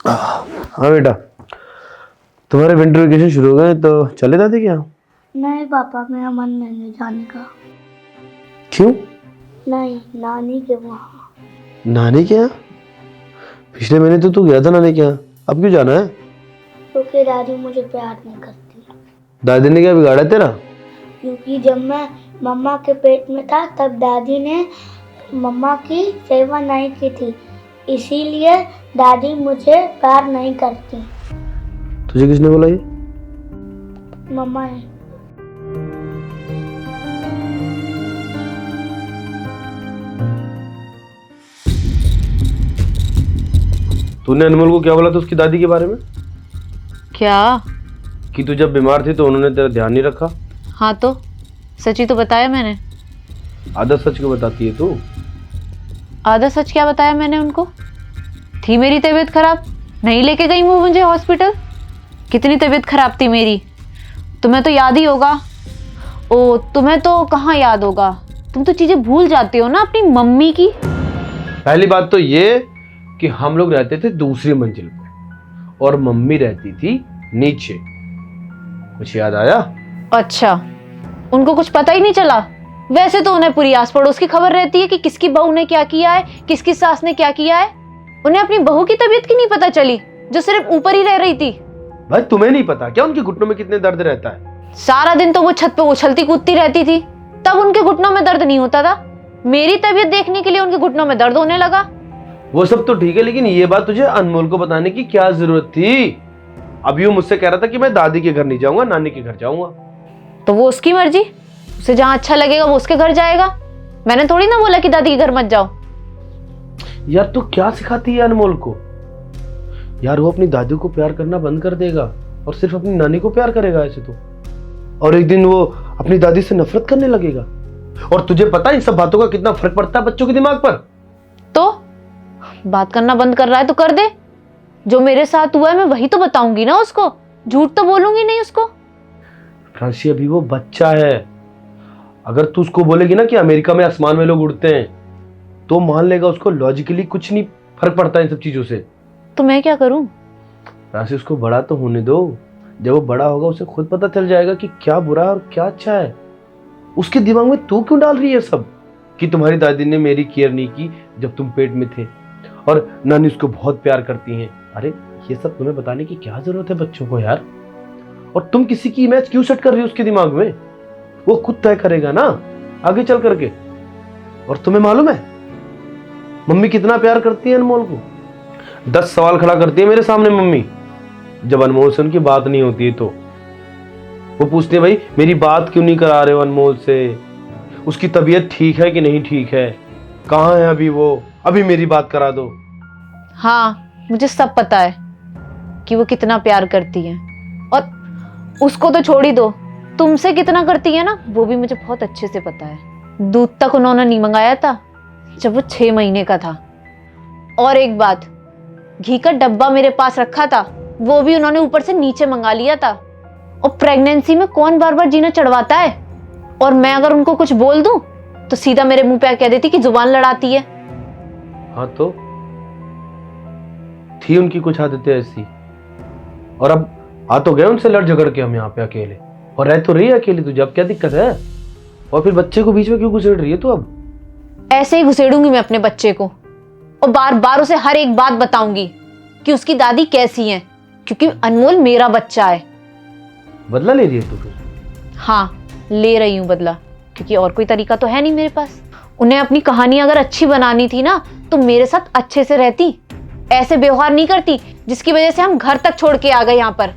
हाँ बेटा, तुम्हारे विंटर वेकेशन शुरू हो गए तो चले दादी क्या? नहीं पापा, मेरा मन नहीं है जाने का। क्यों? नहीं, नानी के वहाँ। नानी के यहाँ? पिछले महीने तो तू गया था नानी के यहाँ, अब क्यों जाना है? क्योंकि दादी मुझे प्यार नहीं करती। दादी ने क्या बिगाड़ा तेरा? क्योंकि जब मैं मम्मा के पेट में था तब दादी ने मम्मा की सेवा नहीं की थी, इसीलिए दादी मुझे प्यार नहीं करती। तुझे किसने बोला ये? मम्मा है। तूने अनमोल को क्या बोला था उसकी दादी के बारे में? क्या? कि तू जब बीमार थी तो उन्होंने तेरा ध्यान नहीं रखा। हाँ तो सच ही तो बताया मैंने। आधा सच क्यों बताती है तू? आधा सच क्या बताया मैंने उनको? थी मेरी तबीयत खराब, नहीं लेके गई वो मुझे हॉस्पिटल। कितनी तबीयत खराब थी मेरी, तुम्हें तो याद ही होगा। ओ, तुम्हें तो कहाँ याद होगा, तुम तो चीजें भूल जाती हो ना अपनी मम्मी की। पहली बात तो ये कि हम लोग रहते थे दूसरी मंजिल पे और मम्मी रहती थी नीचे। कुछ याद आया? अच्छा, उनको कुछ पता ही नहीं चला? वैसे तो उन्हें पूरी आस पड़ोस की खबर रहती है कि किसकी बहू ने क्या किया है, किसकी सास ने क्या किया है। उन्हें अपनी बहू की तबीयत की नहीं पता चली जो सिर्फ ऊपर ही रह रही थी। भाई तुम्हें नहीं पता क्या उनके घुटनों में कितने दर्द रहता है? सारा दिन तो वो छत पे उछलती कूदती रहती थी, तब उनके घुटनों में दर्द नहीं होता था। मेरी तबीयत देखने के लिए उनके घुटनों में दर्द होने लगा। वो सब तो ठीक है, लेकिन ये बात तुझे अनमोल को बताने की क्या जरूरत थी? अभी वो मुझसे कह रहा था कि मैं दादी के घर नहीं जाऊंगा, नानी के घर जाऊंगा। तो वो उसकी मर्जी, उसे जहां अच्छा लगेगा वो उसके घर जाएगा। मैंने थोड़ी ना बोला कि दादी के घर मत जाओ। यार तू क्या सिखाती है अनमोल को? यार वो अपनी दादी को प्यार करना बंद कर देगा और सिर्फ अपनी नानी को प्यार करेगा ऐसे तो, और एक दिन वो अपनी दादी से नफरत करने लगेगा। और तुझे पता है इन सब बातों का कितना फर्क पड़ता है बच्चों के दिमाग पर? तो बात करना बंद कर रहा है तो कर दे। जो मेरे साथ हुआ है मैं वही तो बताऊंगी ना उसको, झूठ तो बोलूंगी नहीं उसको। फ्रांसी अभी वो बच्चा है, अगर तू उसको बोलेगी ना कि अमेरिका में आसमान में लोग उड़ते हैं तो मान लेगा। उसको लॉजिकली कुछ नहीं फर्क पड़ता इन सब चीजों से। तो मैं क्या करूं? फ्रांसी उसको बड़ा तो होने दो, जब वो बड़ा होगा उसे खुद पता चल जाएगा कि क्या बुरा है और क्या अच्छा है। उसके दिमाग में तू क्यों डाल रही है सब कि तुम्हारी दादी ने मेरी केयर नहीं की जब तुम पेट में थे और नानी उसको बहुत प्यार करती हैं। अरे ये सब तुम्हें बताने की क्या जरूरत है बच्चों को यार? और तुम किसी की इमेज क्यों सेट कर रही हो उसके दिमाग में? वो खुद तय करेगा ना आगे चल करके। और तुम्हें मालूम है मम्मी कितना प्यार करती है अनमोल को? 10 सवाल खड़ा करती है मेरे सामने मम्मी जब अनमोल से उनकी बात नहीं होती है। तो वो पूछते हैं भाई मेरी बात क्यों नहीं करा रहे हो अनमोल से, उसकी तबीयत ठीक है कि नहीं ठीक है, कहाँ है अभी वो, अभी मेरी बात करा दो। हाँ, मुझे सब पता है कि वो कितना प्यार करती है, और उसको तो छोड़ ही दो, तुमसे कितना करती है ना वो भी मुझे बहुत अच्छे से पता है। दूध तक उन्होंने नहीं मंगाया था जब वो 6 महीने का था। और एक बात, घी का डब्बा मेरे पास रखा था वो भी उन्होंने ऊपर से नीचे मंगा लिया था। और प्रेगनेंसी में कौन बार बार जीना चढ़वाता है? और मैं अगर उनको कुछ बोल दूं तो सीधा मेरे मुंह पे कह देती कि जुबान लड़ाती है। हाँ तो थी उनकी कुछ आदतें ऐसी, और अब आ तो गए उनसे लड़ झगड़ के हम यहाँ पे अकेले, और रह तो रही है अकेली। तुझे अब क्या दिक्कत है? और फिर बच्चे को बीच में क्यों घुसेड़ रही है तू अब? ऐसे ही घुसेड़ूंगी मैं अपने बच्चे को, और बार बार उसे हर एक बात बताऊंगी कि उसकी दादी कैसी है, क्योंकि अनमोल मेरा बच्चा है। बदला ले रही है तू फिर? हाँ, ले रही हूँ बदला, क्योंकि और कोई तरीका तो है नहीं मेरे पास। उन्हें अपनी कहानी अगर अच्छी बनानी थी ना तो मेरे साथ अच्छे से रहती, ऐसे व्यवहार नहीं करती जिसकी वजह से हम घर तक छोड़ के आ गए यहाँ पर।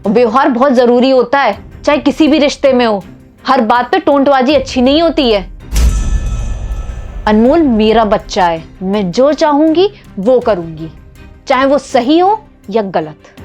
और व्यवहार बहुत जरूरी होता है, चाहे किसी भी रिश्ते में हो। हर बात पे टोंटबाजी अच्छी नहीं होती है। अनमोल मेरा बच्चा है, मैं जो चाहूंगी वो करूंगी, चाहे वो सही हो या गलत।